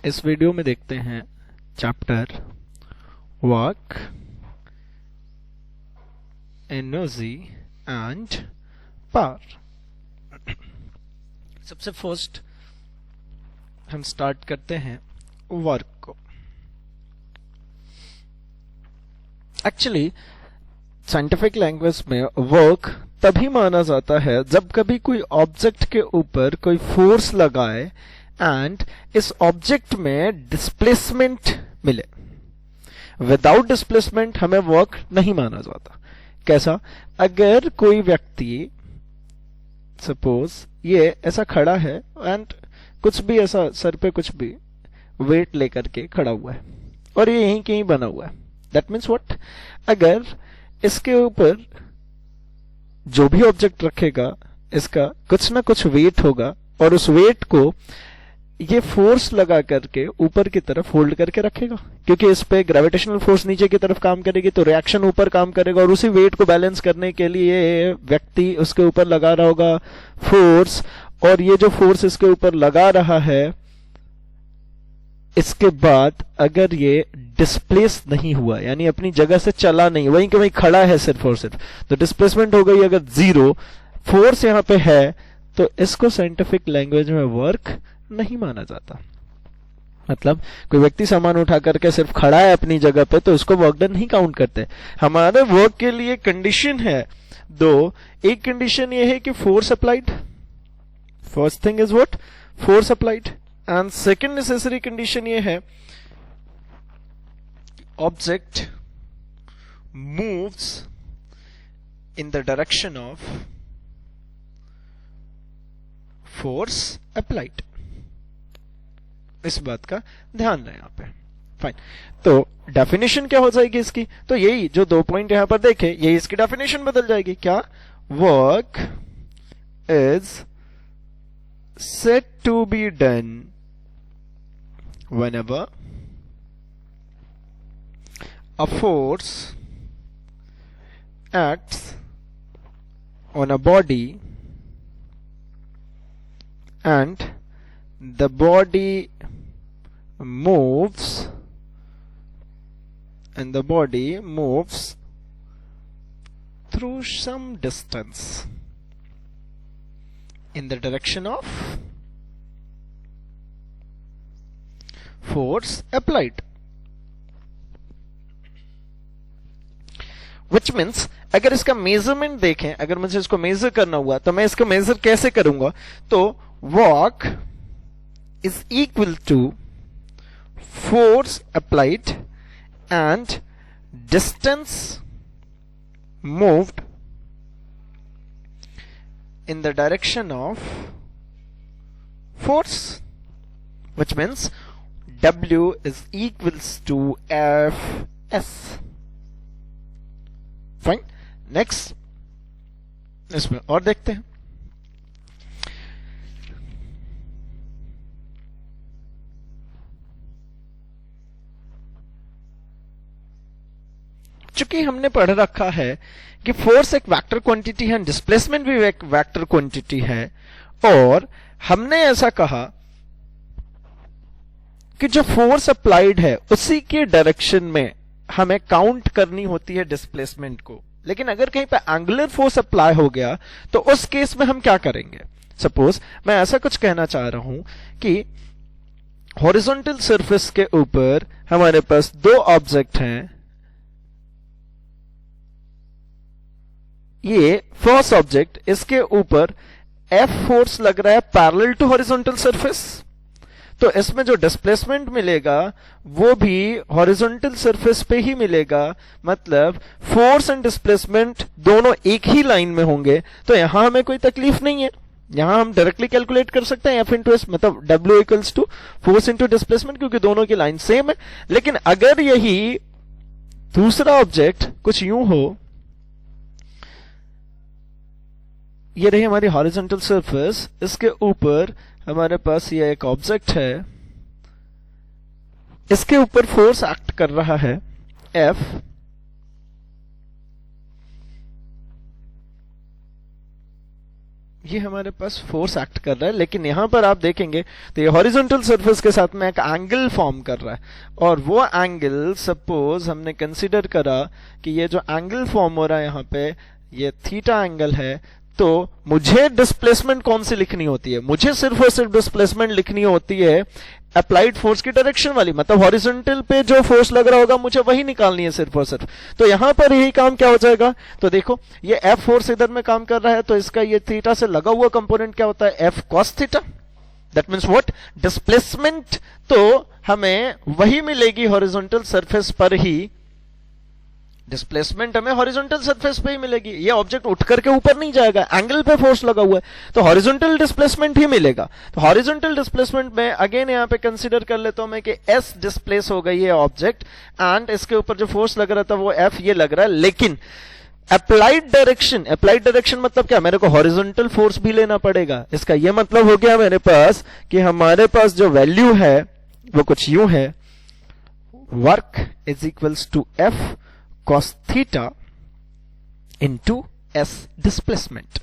इस वीडियो में देखते हैं chapter work, energy and power. सबसे फर्स्ट हम स्टार्ट करते हैं वर्क को। एक्चुअली साइंटिफिक लैंग्वेज में वर्क तभी माना जाता है जब कभी कोई ऑब्जेक्ट के ऊपर कोई फोर्स लगाए एंड इस ऑब्जेक्ट में डिस्प्लेसमेंट मिले। विदाउट डिस्प्लेसमेंट हमें वर्क नहीं माना जाता। कैसा? अगर कोई व्यक्ति सपोज ये ऐसा खड़ा है एंड कुछ भी ऐसा सर पे कुछ भी वेट लेकर के खड़ा हुआ है और ये यहीं कहीं बना हुआ है, दैट मीन्स व्हाट? अगर इसके ऊपर जो भी ऑब्जेक्ट रखेगा इसका कुछ ना कुछ वेट होगा और उस वेट को ये फोर्स लगा करके ऊपर की तरफ होल्ड करके रखेगा, क्योंकि इस पे ग्रेविटेशनल फोर्स नीचे की तरफ काम करेगी तो रिएक्शन ऊपर काम करेगा और उसी वेट को बैलेंस करने के लिए व्यक्ति उसके ऊपर लगा रहा होगा फोर्स। और ये जो फोर्स इसके ऊपर लगा रहा है, इसके बाद अगर ये डिस्प्लेस नहीं हुआ यानी अपनी जगह से चला नहीं, वहीं के वहीं खड़ा है सिर्फ और सिर्फ, तो डिस्प्लेसमेंट हो गई अगर जीरो, फोर्स यहां पे है, तो इसको साइंटिफिक लैंग्वेज में वर्क नहीं माना जाता। मतलब कोई व्यक्ति सामान उठा करके सिर्फ खड़ा है अपनी जगह पे तो उसको वर्क डन नहीं काउंट करते। हमारे वर्क के लिए कंडीशन है दो। एक कंडीशन ये है कि force applied, first thing is what? Force applied. And second necessary condition ये है object moves in the direction of force applied. इस बात का ध्यान रहे यहां पे। फाइन, तो डेफिनेशन क्या हो जाएगी इसकी? तो यही जो दो पॉइंट यहां पर देखे, यही इसकी डेफिनेशन बदल जाएगी। क्या? Work is said to be done whenever a force acts on a body and the body moves through some distance in the direction of force applied, which means अगर इसका मेजरमेंट देखें, अगर मुझे इसको मेजर करना हुआ तो मैं इसको मेजर कैसे करूंगा? तो work is equal to force applied and distance moved in the direction of force, which means W is equals to Fs. Fine. Next, इसमें और देखते हैं। चूंकि हमने पढ़ रखा है कि फोर्स एक वेक्टर क्वांटिटी है, डिस्प्लेसमेंट भी एक वेक्टर क्वांटिटी है, और हमने ऐसा कहा कि जो फोर्स अप्लाइड है उसी के डायरेक्शन में हमें काउंट करनी होती है डिस्प्लेसमेंट को। लेकिन अगर कहीं पे एंगुलर फोर्स अप्लाई हो गया तो उस केस में हम क्या करेंगे? सपोज मैं ऐसा कुछ कहना चाह रहा हूं कि हॉरिजॉन्टल सरफेस के ऊपर हमारे पास दो ऑब्जेक्ट हैं। ये फर्स्ट ऑब्जेक्ट, इसके ऊपर F फोर्स लग रहा है पैरेलल टू हॉरिजॉन्टल सरफेस, तो इसमें जो डिस्प्लेसमेंट मिलेगा वो भी हॉरिजॉन्टल सरफेस पे ही मिलेगा। मतलब फोर्स एंड डिस्प्लेसमेंट दोनों एक ही लाइन में होंगे, तो यहां हमें कोई तकलीफ नहीं है। यहां हम डायरेक्टली कैलकुलेट कर सकते हैं F इंटू एस, मतलब W equals to force into displacement, क्योंकि दोनों की लाइन सेम है। लेकिन अगर यही दूसरा ऑब्जेक्ट कुछ यूं हो, ये रही हमारी हॉरिजॉन्टल सरफेस, इसके ऊपर हमारे पास ये एक ऑब्जेक्ट है, इसके ऊपर फोर्स एक्ट कर रहा है F, ये हमारे पास फोर्स एक्ट कर रहा है, लेकिन यहां पर आप देखेंगे तो ये हॉरिजॉन्टल सरफेस के साथ में एक एंगल फॉर्म कर रहा है, और वो एंगल सपोज हमने कंसीडर करा कि ये जो एंगल फॉर्म हो रहा है यहां पे ये थीटा एंगल है, तो मुझे डिस्प्लेसमेंट कौन सी लिखनी होती है? मुझे सिर्फ और सिर्फ डिस्प्लेसमेंट लिखनी होती है अप्लाइड फोर्स की डायरेक्शन वाली, मतलब हॉरिजॉन्टल पे जो फोर्स लग रहा होगा मुझे वही निकालनी है सिर्फ और सिर्फ। तो यहां पर यही काम क्या हो जाएगा, तो देखो ये F फोर्स इधर में काम कर रहा है, तो इसका ये थीटा से लगा हुआ कंपोनेंट क्या होता है? F cos theta. That means what? Displacement तो हमें वही मिलेगी हॉरिजॉन्टल सरफेस पर ही, डिस्प्लेसमेंट हमें हॉरिजॉन्टल सरफेस पे ही मिलेगी। ये ऑब्जेक्ट उठ करके ऊपर नहीं जाएगा, एंगल पे फोर्स लगा हुआ है, तो हॉरिजॉन्टल डिस्प्लेसमेंट ही मिलेगा। तो हॉरिजॉन्टल डिस्प्लेसमेंट में अगेन यहां पे कंसीडर कर लेता हूं मैं कि S डिस्प्लेस हो गई है ऑब्जेक्ट, एंड इसके ऊपर जो फोर्स लग रहा था वो F ये लग रहा है, लेकिन अप्लाइड डायरेक्शन मतलब क्या? मेरे को हॉरिजॉन्टल फोर्स भी लेना पड़ेगा। इसका ये मतलब हो गया मेरे पास कि हमारे पास जो वैल्यू है वो कुछ यूं है, work is equals to F cos theta into S displacement.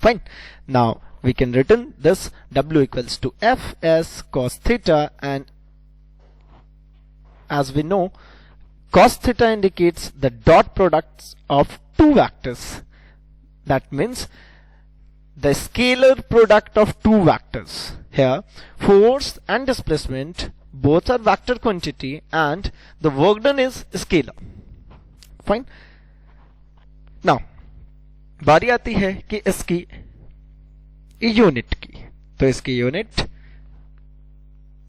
Fine. Now we can written this W equals to F S cos theta, and as we know, cos theta indicates the dot products of two vectors. That means the scalar product of two vectors. Here, force and displacement both are vector quantity, and the work done is scalar. Fine. Now बारी आती है कि इसकी unit की, तो इसकी unit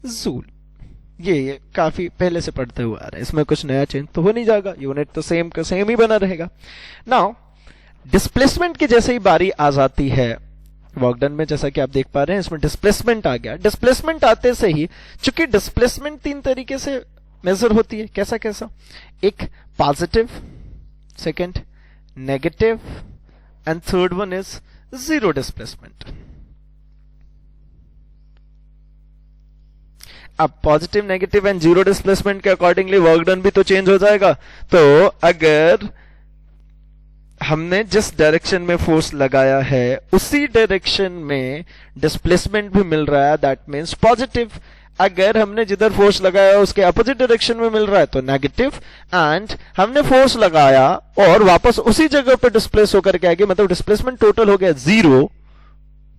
joule. ये काफी पहले से पढ़ते हुए आ रहा है, इसमें कुछ नया चेंज तो हो नहीं जाएगा, यूनिट तो सेम का सेम ही बना रहेगा। नाउ डिस्प्लेसमेंट की जैसे ही बारी आ जाती है वर्क डन में, जैसा कि आप देख पा रहे हैं इसमें डिस्प्लेसमेंट आ गया। डिस्प्लेसमेंट आते से ही, चूंकि डिस्प्लेसमेंट तीन तरीके से मेजर होती है, कैसा कैसा? एक positive, second negative, and third one is zero displacement. अब positive, negative and zero displacement के अकॉर्डिंगली वर्क डन भी तो चेंज हो जाएगा। तो अगर हमने जिस डायरेक्शन में फोर्स लगाया है उसी डायरेक्शन में डिस्प्लेसमेंट भी मिल रहा है, दैट मीन्स पॉजिटिव। अगर हमने जिधर फोर्स लगाया उसके अपोजिट डायरेक्शन में मिल रहा है तो नेगेटिव, एंड हमने फोर्स लगाया और वापस उसी जगह पे डिस्प्लेस होकर के आगे, मतलब डिस्प्लेसमेंट टोटल हो गया जीरो,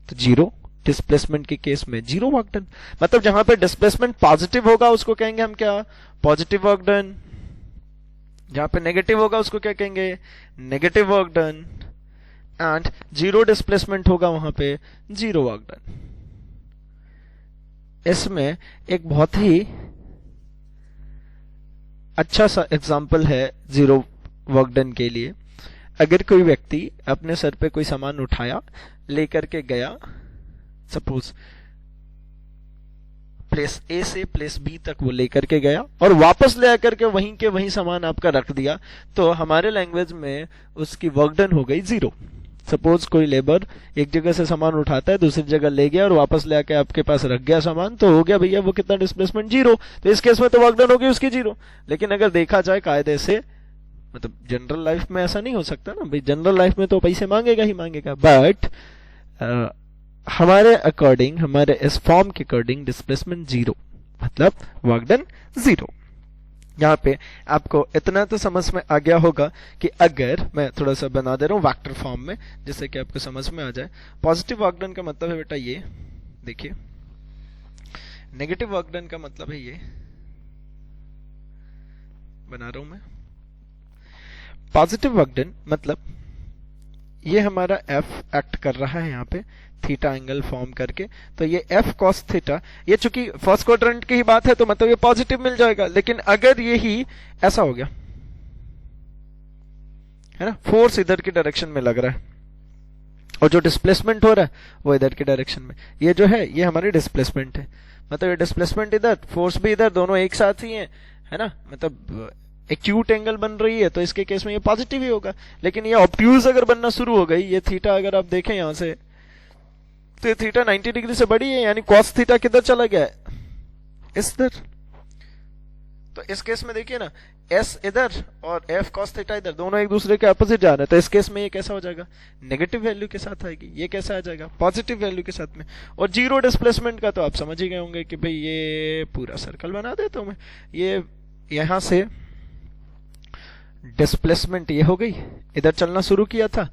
तो जीरो डिस्प्लेसमेंट के केस में जीरो वर्क डन। मतलब जहां पे डिस्प्लेसमेंट पॉजिटिव होगा उसको कहेंगे हम क्या? Positive work done. जहां पे नेगेटिव होगा उसको क्या कहेंगे? Negative work done. And zero displacement होगा वहां पे जीरो वर्क डन। इसमें एक बहुत ही अच्छा सा एग्जाम्पल है जीरो वर्क डन के लिए। अगर कोई व्यक्ति अपने सर पे कोई सामान उठाया, लेकर के गया, सपोज प्लेस ए से प्लेस बी तक वो लेकर के गया और वापस ले आकर के वहीं के वहीं सामान आपका रख दिया, तो हमारे लैंग्वेज में उसकी वर्क डन हो गई जीरो। सपोज कोई लेबर एक जगह से सामान उठाता है, दूसरी जगह ले गया और वापस ले आके आपके पास रख गया सामान, तो हो गया भैया वो कितना डिस्प्लेसमेंट? जीरो। तो इस केस में तो वर्क डन होगी उसकी जीरो। लेकिन अगर देखा जाए कायदे से, मतलब जनरल लाइफ में ऐसा नहीं हो सकता ना भाई, जनरल लाइफ में तो पैसे मांगेगा ही मांगेगा, बट हमारे अकॉर्डिंग, हमारे इस फॉर्म के अकॉर्डिंग डिस्प्लेसमेंट जीरो, मतलब वर्क डन जीरो। यहां पे आपको इतना तो समझ में आ गया होगा कि अगर मैं थोड़ा सा बना दे रहा हूं वेक्टर फॉर्म में, जिससे कि आपको समझ में आ जाए। पॉजिटिव वर्क डन का मतलब है बेटा ये देखिए, नेगेटिव वर्क डन का मतलब है ये, बना रहा हूं मैं। पॉजिटिव वर्क डन मतलब ये हमारा F एक्ट कर रहा है यहाँ पे थीटा एंगल फॉर्म करके, तो ये F cos थीटा, ये चूंकि फर्स्ट क्वाड्रेंट की ही बात है तो मतलब ये पॉजिटिव मिल जाएगा। लेकिन अगर ये ही ऐसा हो गया है ना, फोर्स इधर की डायरेक्शन में लग रहा है और जो डिस्प्लेसमेंट हो रहा है वो इधर की डायरेक्शन में, ये जो है ये हमारी डिस्प्लेसमेंट है, मतलब ये डिस्प्लेसमेंट इधर, फोर्स भी इधर, दोनों एक साथ ही है ना, मतलब एक्यूट एंगल बन रही है, तो इसके केस में ये पॉजिटिव ही होगा। लेकिन ये ऑब्ट्यूज अगर बनना शुरू हो गई, ये थीटा अगर आप देखें यहां से, तो ये थीटा 90 डिग्री से बड़ी है, यानी कॉस थीटा किधर चला गया है? इस तरह। तो इस केस में देखिए ना, एस इधर और एफ कॉस थीटा इधर, दोनों एक दूसरे के अपोजिट जा रहे हैं, तो इस केस में ये कैसा हो जाएगा, नेगेटिव वैल्यू के साथ आएगी, ये कैसा आ जाएगा, पॉजिटिव वैल्यू के साथ में। और जीरो डिस्प्लेसमेंट का तो आप समझ ही गए होंगे कि भाई ये पूरा सर्कल बना देता हूं मैं, ये यहां से डिस्प्लेसमेंट ये हो गई, इधर चलना शुरू किया था,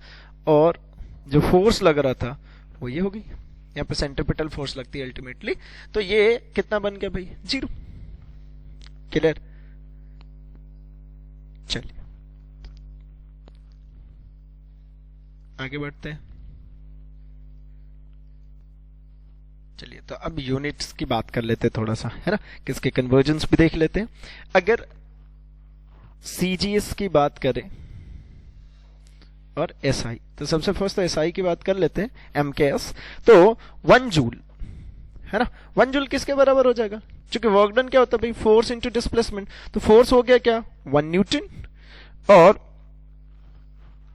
और जो फोर्स लग रहा था वो ये हो गई, यहाँ पे सेंट्रीपिटल फोर्स लगती है अल्टीमेटली, तो ये कितना बन गया भाई, जीरो। क्लियर? चलिए आगे बढ़ते हैं। चलिए तो अब यूनिट्स की बात कर लेते हैं थोड़ा सा, है ना, किसके कन्वर्जन्स भी देख लेते हैं। अगर सीजीएस की बात करें और एसआई, तो सबसे फर्स्ट तो एसआई की बात कर लेते हैं, एमकेएस। तो 1 जूल, है ना, 1 जूल किसके बराबर हो जाएगा, क्योंकि वर्क डन क्या होता है भाई, फोर्स इनटू डिस्प्लेसमेंट, तो फोर्स हो गया क्या, 1 न्यूटन, और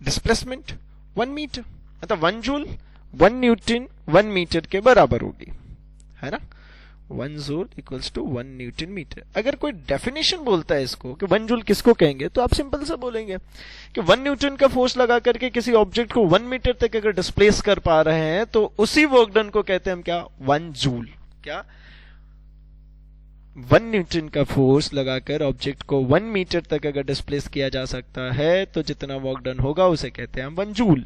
डिस्प्लेसमेंट 1 मीटर, मतलब 1 जूल 1 न्यूटन 1 मीटर के बराबर होगी, है ना, 1 joule equals to 1 newton metre. अगर कोई डेफिनेशन बोलता है इसको कि 1 जूल किसको कहेंगे, तो आप सिंपल से बोलेंगे कि 1 न्यूटन का फोर्स लगा करके किसी ऑब्जेक्ट को 1 मीटर तक अगर डिस्प्लेस कर पा रहे हैं, तो उसी वर्क डन को कहते हैं हम क्या, 1 जूल। क्या, 1 न्यूटन का फोर्स लगाकर ऑब्जेक्ट को 1 मीटर तक अगर डिस्प्लेस किया जा सकता है, तो जितना वर्क डन होगा उसे कहते हैं हम 1 जूल।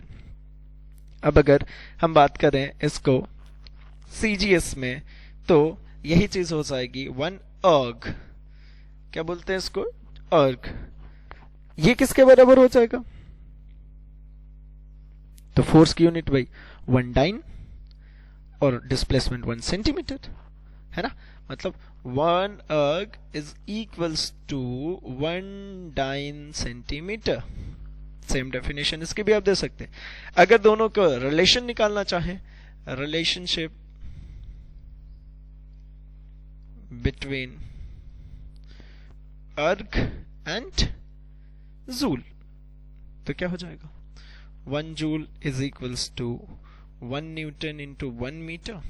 अब अगर हम बात करें इसको सीजीएस में, तो यही चीज हो जाएगी 1 अर्ग, क्या बोलते हैं इसको, अर्ग। ये किसके बराबर हो जाएगा, तो फोर्स की यूनिट भाई 1 डाइन, और डिस्प्लेसमेंट 1 सेंटीमीटर, है ना, मतलब 1 erg is equals to 1 dyne centimetre. Same definition इसकी भी आप दे सकते हैं। अगर दोनों को रिलेशन निकालना चाहें, relationship between erg and joule, तो क्या हो जाएगा, 1 joule is equals to 1 newton into 1 metre.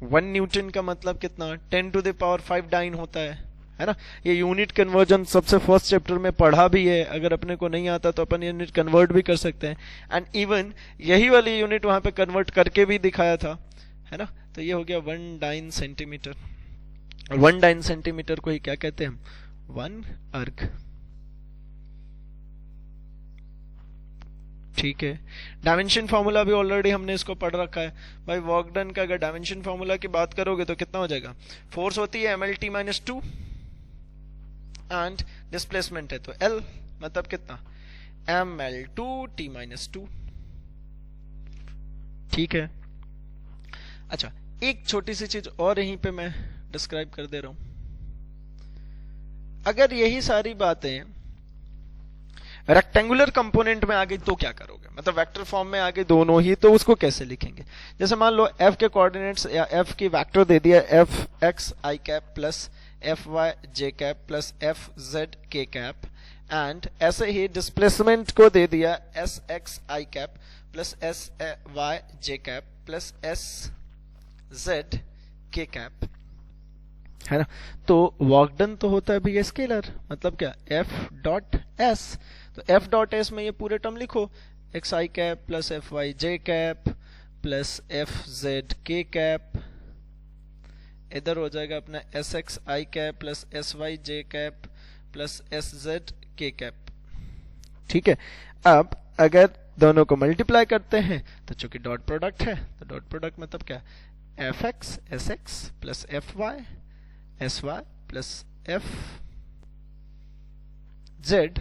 1 newton का मतलब कितना, 10 टू द पावर 5 डाइन होता है ना। ये यूनिट कन्वर्जन सबसे फर्स्ट चैप्टर में पढ़ा भी है, अगर अपने को नहीं आता तो अपन यूनिट कन्वर्ट भी कर सकते हैं, एंड इवन यही वाली यूनिट वहां पे कन्वर्ट करके भी दिखाया था, है ना। तो ये हो गया 1 डाइन सेंटीमीटर, और 1 डाइन सेंटीमीटर को ही क्या कहते हैं हम, 1 अर्ग। ठीक है, डायमेंशन फार्मूला भी ऑलरेडी हमने इसको पढ़ रखा है भाई। वर्क डन का अगर डायमेंशन फार्मूला की बात करोगे तो कितना हो जाएगा, फोर्स होती है mlt माइनस 2 एंड डिस्प्लेसमेंट है तो L, मतलब कितना, ml2t माइनस 2। ठीक है, अच्छा एक छोटी सी चीज और यहीं पे मैं डिस्क्राइब कर दे रहा हूं। अगर यही सारी बातें रेक्टेंगुलर कंपोनेंट में आ गई तो क्या करोगे, मतलब वेक्टर फॉर्म में आ गई दोनों ही, तो उसको कैसे लिखेंगे। जैसे मान लो f के कोऑर्डिनेट्स या f की वेक्टर दे दिया f x i cap plus f y j cap plus f z k cap, and ऐसे ही डिस्प्लेसमेंट को दे दिया s x i cap plus s y j cap plus s z k cap, है ना। तो work done तो होता है भैया स्केलर, मतलब क्या, f डॉट s। तो f डॉट s में ये पूरे टर्म लिखो, एक्स आई कैप प्लस एफ वाई जे कैप प्लस एफ जेड के कैप, इधर हो जाएगा अपना एस एक्स आई कैप प्लस एस वाई जे कैप प्लस एस जेड के कैप। ठीक है, अब अगर दोनों को मल्टीप्लाई करते हैं तो चूंकि डॉट प्रोडक्ट है, तो डॉट प्रोडक्ट मतलब क्या, F X S X plus F Y S Y plus F Z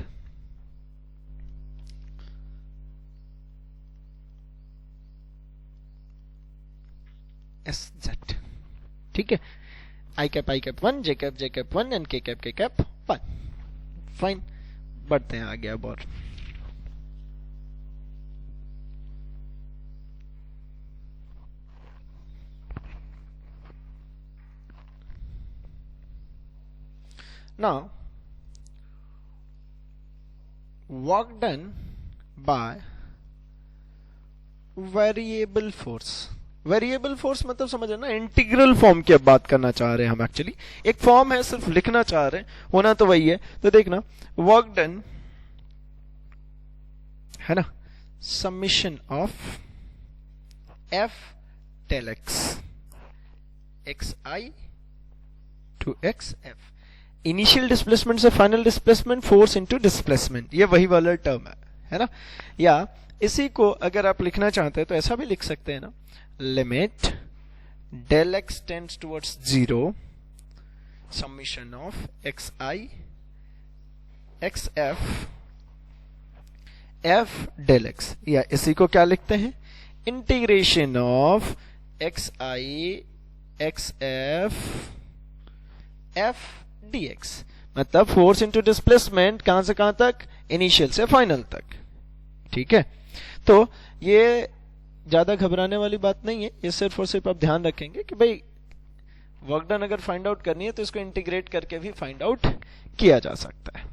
S Z. ठीक है, I cap 1, J cap 1 and K cap 1। Fine, बढ़ते हैं आगे अब। और now work done by variable force, variable force मतलब समझ ना, इंटीग्रल फॉर्म की अब बात करना चाह रहे हैं हम। एक्चुअली एक फॉर्म है, सिर्फ लिखना चाह रहे हैं, होना तो वही है। तो देखना, वर्क डन है ना, summation of F del x x i to x F, initial displacement से final displacement, force into displacement, ये वही वाला टर्म है ना। या इसी को अगर आप लिखना चाहते हैं तो ऐसा भी लिख सकते हैं ना, limit del X tends towards 0, summation of X I X F del X, या इसी को क्या लिखते हैं, integration of X I X F dx, मतलब फोर्स इंटू डिस्प्लेसमेंट कहां से कहां तक, इनिशियल से फाइनल तक। ठीक है, तो ये ज्यादा घबराने वाली बात नहीं है, ये सिर्फ और सिर्फ आप ध्यान रखेंगे कि भाई वर्क डन अगर फाइंड आउट करनी है तो इसको इंटीग्रेट करके भी फाइंड आउट किया जा सकता है।